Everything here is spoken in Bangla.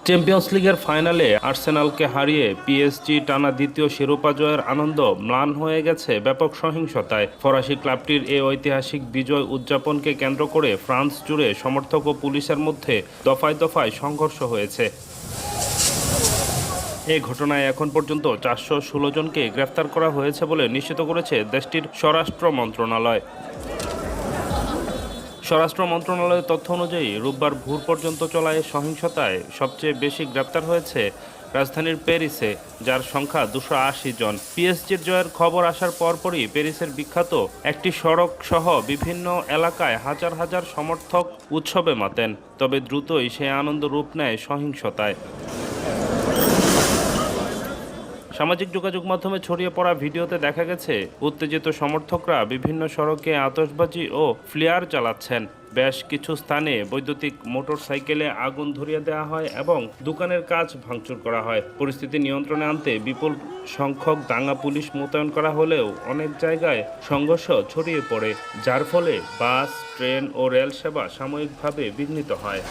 চ্যাম্পিয়ন্স লিগের ফাইনালে আর্সেনালকে হারিয়ে পিএসজি টানা দ্বিতীয় শিরোপা জয়ের আনন্দ ম্লান হয়ে গেছে ব্যাপক সহিংসতায়। ফরাসি ক্লাবটির এই ঐতিহাসিক বিজয় উদযাপনকে কেন্দ্র করে ফ্রান্স জুড়ে সমর্থক ও পুলিশের মধ্যে দফায় দফায় সংঘর্ষ হয়েছে। এ ঘটনায় এখন পর্যন্ত 416 জনকে গ্রেফতার করা হয়েছে বলে নিশ্চিত করেছে দেশটির স্বরাষ্ট্র মন্ত্রণালয়। স্বরাষ্ট্র মন্ত্রণালয়ের তথ্য অনুযায়ী রোববার ভোর পর্যন্ত চলা এই সহিংসতায় সবচেয়ে বেশি গ্রেপ্তার হয়েছে রাজধানীর প্যারিসে, যার সংখ্যা 280 জন। পিএসজির জয়ের খবর আসার পরপরই প্যারিসের বিখ্যাত একটি সড়ক সহ বিভিন্ন এলাকায় হাজার হাজার সমর্থক উৎসবে মাতেন। তবে দ্রুতই সেই আনন্দ রূপ নেয় সহিংসতায়। সামাজিক যোগাযোগ মাধ্যমে ছড়িয়ে পড়া ভিডিওতে দেখা গেছে উত্তেজিত সমর্থকরা বিভিন্ন সড়কে আতশবাজি ও ফ্লেয়ার চালাচ্ছেন। বেশ কিছু স্থানে বৈদ্যুতিক মোটরসাইকেলে আগুন ধরিয়ে দেওয়া হয় এবং দোকানের কাজ ভাঙচুর করা হয়। পরিস্থিতি নিয়ন্ত্রণে আনতে বিপুল সংখ্যক দাঙ্গা পুলিশ মোতায়েন করা হলেও অনেক জায়গায় সংঘর্ষ ছড়িয়ে পড়ে, যার ফলে বাস, ট্রেন ও রেল সেবা সাময়িকভাবে বিঘ্নিত হয়।